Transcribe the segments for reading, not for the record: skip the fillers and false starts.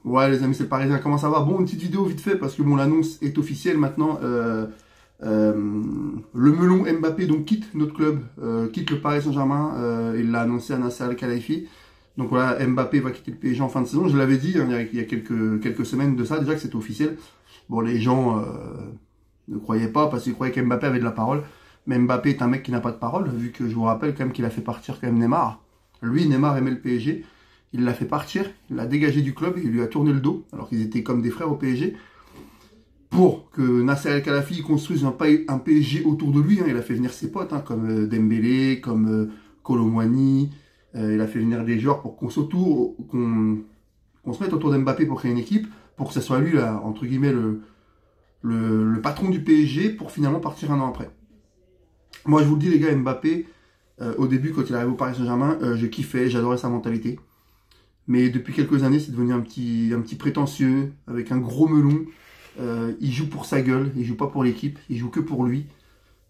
Ouais, les amis, c'est le Parisien. Comment ça va? Bon, une petite vidéo vite fait parce que bon, l'annonce est officielle maintenant. Le melon Mbappé donc quitte notre club, quitte le Paris Saint-Germain. Il l'a annoncé à Nasser Al-Khelaifi. Donc voilà, Mbappé va quitter le PSG en fin de saison. Je l'avais dit hein, il y a quelques semaines de ça déjà que c'était officiel. Bon, les gens ne croyaient pas parce qu'ils croyaient qu'Mbappé avait de la parole. Mais Mbappé est un mec qui n'a pas de parole, vu que je vous rappelle quand même qu'il a fait partir quand même Neymar. Lui, Neymar aimait le PSG. Il l'a fait partir, il l'a dégagé du club, il lui a tourné le dos, alors qu'ils étaient comme des frères au PSG, pour que Nasser El-Khelaifi construise un PSG autour de lui. Hein. Il a fait venir ses potes, hein, comme Dembélé, comme Kolo Muani. Il a fait venir des joueurs pour qu'on se mette autour d'Mbappé pour créer une équipe, pour que ce soit lui, là, entre guillemets, le patron du PSG, pour finalement partir un an après. Moi, je vous le dis, les gars, Mbappé, au début, quand il arrive au Paris Saint-Germain, je kiffais, j'adorais sa mentalité. Mais depuis quelques années, c'est devenu un petit prétentieux, avec un gros melon. Il joue pour sa gueule, il joue pas pour l'équipe, il joue que pour lui.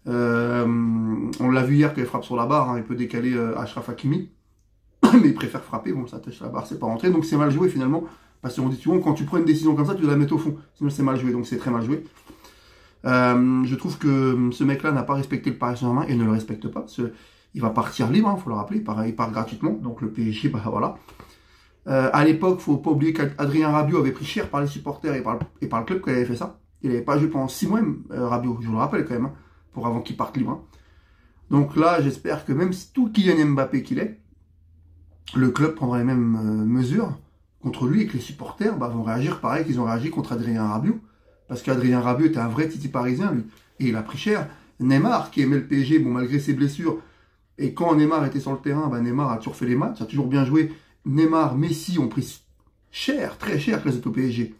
On l'a vu hier quand il frappe sur la barre, hein, il peut décaler Achraf Hakimi. Mais il préfère frapper, bon ça touche la barre, c'est pas rentré. Donc c'est mal joué finalement. Parce qu'on dit souvent, quand tu prends une décision comme ça, tu dois la mettre au fond. Sinon c'est mal joué, donc c'est très mal joué. Je trouve que ce mec-là n'a pas respecté le Paris Saint-Germain et ne le respecte pas. Il va partir libre, il faut le rappeler, il part gratuitement. Donc le PSG, bah voilà. À l'époque, faut pas oublier qu'Adrien Rabiot avait pris cher par les supporters et par le club quand il avait fait ça. Il n'avait pas joué pendant 6 mois, Rabiot, je vous le rappelle quand même, hein, pour avant qu'il parte libre. Hein. Donc là, j'espère que même si tout Kylian Mbappé qu'il est, le club prendra les mêmes mesures contre lui et que les supporters vont réagir pareil qu'ils ont réagi contre Adrien Rabiot. Parce qu'Adrien Rabiot était un vrai titi parisien, lui. Et il a pris cher. Neymar, qui aimait le PSG, bon, malgré ses blessures, et quand Neymar était sur le terrain, Neymar a toujours fait les matchs, a toujours bien joué. Neymar, Messi ont pris cher, très cher quand ils étaient au PSG.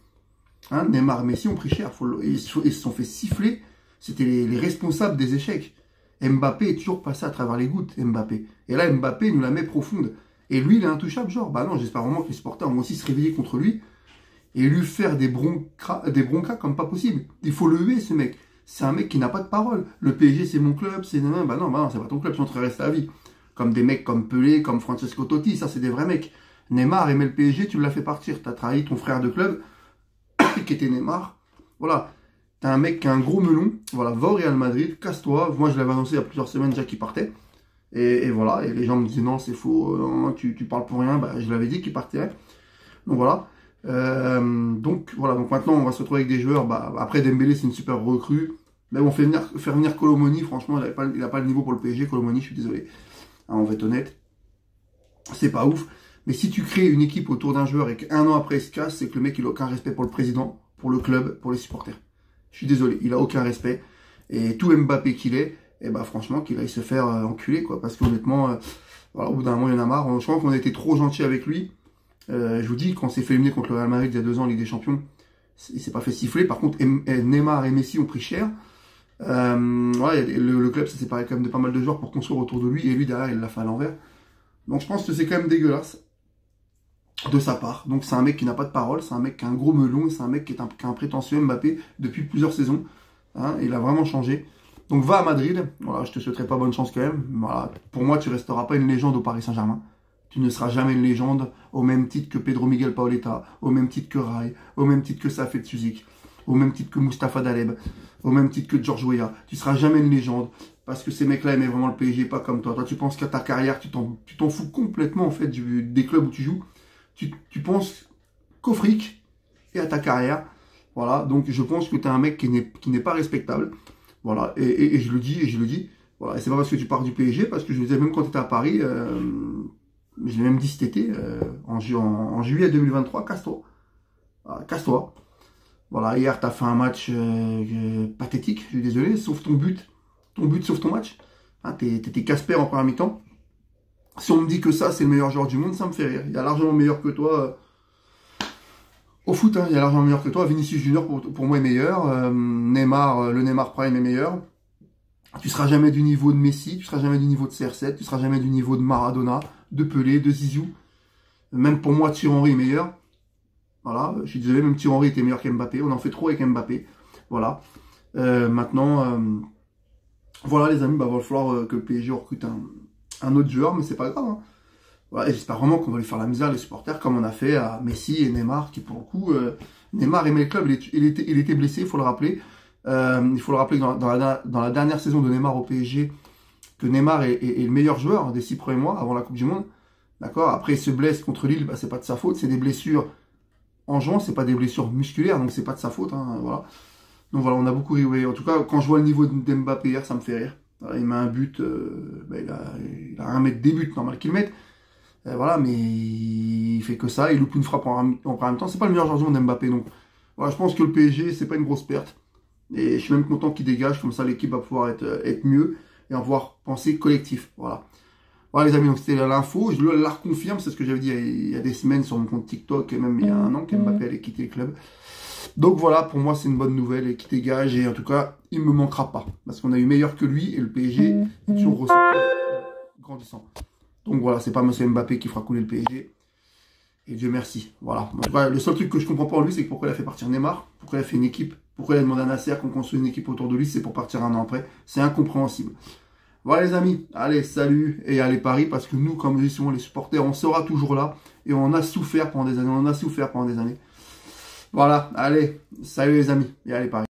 Hein, Neymar, Messi ont pris cher. Ils se sont fait siffler. C'était les responsables des échecs. Mbappé est toujours passé à travers les gouttes, Mbappé. Et là, Mbappé nous la met profonde. Et lui, il est intouchable, genre. Bah non, j'espère vraiment que les supporters vont aussi se réveiller contre lui et lui faire des broncas comme pas possible. Il faut le huer, ce mec. C'est un mec qui n'a pas de parole. Le PSG, c'est mon club, c'est... Bah non, c'est pas ton club, tu vas rester à vie. Comme des mecs comme Pelé, comme Francesco Totti, ça c'est des vrais mecs. Neymar aimait le PSG, tu l'as fait partir. T'as trahi ton frère de club, qui était Neymar. Voilà. T'as un mec qui a un gros melon. Voilà, va au Real Madrid, casse-toi. Moi je l'avais annoncé il y a plusieurs semaines déjà qu'il partait. Et voilà, et les gens me disaient non, c'est faux, tu parles pour rien. Bah, je l'avais dit qu'il partirait. Donc voilà. Donc maintenant on va se retrouver avec des joueurs. Après Dembélé c'est une super recrue. Mais on fait faire venir Kolo Muani, franchement, il n'a pas le niveau pour le PSG. Kolo Muani, je suis désolé. Hein, on va être honnête. C'est pas ouf. Mais si tu crées une équipe autour d'un joueur et qu'un an après il se casse, c'est que le mec il a aucun respect pour le président, pour le club, pour les supporters. Je suis désolé, il a aucun respect. Et tout Mbappé qu'il est, et franchement qu'il aille se faire enculer, quoi. Parce qu'honnêtement, voilà, au bout d'un moment il y en a marre. Je crois qu'on a été trop gentil avec lui. Je vous dis, quand on s'est fait éliminer contre le Real Madrid il y a 2 ans en Ligue des Champions, il s'est pas fait siffler. Par contre, Neymar et Messi ont pris cher. Le club s'est séparé quand même de pas mal de joueurs pour construire autour de lui. Et lui, derrière, il l'a fait à l'envers. Donc je pense que c'est quand même dégueulasse de sa part. Donc c'est un mec qui n'a pas de parole. C'est un mec qui a un gros melon. C'est un mec qui est un prétentieux Mbappé depuis plusieurs saisons. Hein, il a vraiment changé. Donc va à Madrid. Voilà, je te souhaiterais pas bonne chance quand même. Voilà, pour moi, tu resteras pas une légende au Paris Saint-Germain. Tu ne seras jamais une légende au même titre que Pedro Miguel Paoletta, au même titre que Rai, au même titre que Safet Suzik, au même titre que Mustapha Daleb, au même titre que George Weah. Tu seras jamais une légende parce que ces mecs-là aimaient vraiment le PSG, pas comme toi. Toi, tu penses qu'à ta carrière, tu t'en fous complètement en fait des clubs où tu joues. Tu penses qu'au fric et à ta carrière. Voilà, donc je pense que tu es un mec qui n'est pas respectable. Voilà, et je le dis. Voilà, et c'est pas parce que tu pars du PSG, parce que je le disais même quand tu étais à Paris... je l'ai même dit cet été, en juillet 2023, casse-toi. Voilà, casse-toi. Voilà, hier, tu as fait un match pathétique, je suis désolé, sauf ton but. Ton but, sauf ton match. Hein, t'étais Casper en première mi-temps. Si on me dit que ça, c'est le meilleur joueur du monde, ça me fait rire. Il y a largement meilleur que toi. Au foot, hein, il y a largement meilleur que toi. Vinicius Junior, pour moi, est meilleur. Neymar, le Neymar Prime est meilleur. Tu seras jamais du niveau de Messi, tu seras jamais du niveau de CR7, tu seras jamais du niveau de Maradona, de Pelé, de Zizou. Même pour moi, Thierry Henry est meilleur. Voilà, je suis désolé, même Thierry Henry était meilleur qu'Mbappé. On en fait trop avec Mbappé. Voilà. Maintenant, voilà les amis, il va falloir que le PSG recrute un autre joueur, mais c'est pas grave. Hein. Voilà, j'espère vraiment qu'on va lui faire la misère, les supporters, comme on a fait à Messi et Neymar, qui pour le coup, Neymar aimait le club, il était blessé, il faut le rappeler. Il faut le rappeler que dans la dernière saison de Neymar au PSG, que Neymar est le meilleur joueur des 6 premiers mois avant la Coupe du Monde. D'accord. Après, il se blesse contre Lille, bah, c'est pas de sa faute, c'est des blessures en juin, c'est pas des blessures musculaires, donc c'est pas de sa faute. Hein, voilà. Donc voilà, on a beaucoup ri. En tout cas, quand je vois le niveau d'Mbappé hier, ça me fait rire. Voilà, il met un but, bah, il a un mètre des buts, normal qu'il le mette. Voilà, mais il fait que ça, il loupe une frappe en même temps. C'est pas le meilleur joueur du monde Mbappé, donc voilà, je pense que le PSG, c'est pas une grosse perte. Et je suis même content qu'il dégage, comme ça l'équipe va pouvoir être mieux et on va pouvoir penser collectif. Voilà. Voilà les amis, donc c'était l'info, je la reconfirme, c'est ce que j'avais dit il y a des semaines sur mon compte TikTok et même il y a un an qu'Mbappé allait quitter le club. Donc voilà, pour moi c'est une bonne nouvelle et qui dégage et en tout cas il ne me manquera pas parce qu'on a eu meilleur que lui et le PSG est toujours ressorti grandissant. Donc voilà, c'est pas M. Mbappé qui fera couler le PSG et Dieu merci. Voilà, en tout cas, le seul truc que je comprends pas en lui c'est pourquoi il a fait partir Neymar, pourquoi il a fait une équipe, pourquoi il a demandé à Nasser qu'on construise une équipe autour de lui, c'est pour partir un an après, c'est incompréhensible. Voilà les amis, allez salut et allez Paris parce que nous comme je dis souvent les supporters on sera toujours là et on a souffert pendant des années, Voilà, allez, salut les amis et allez Paris.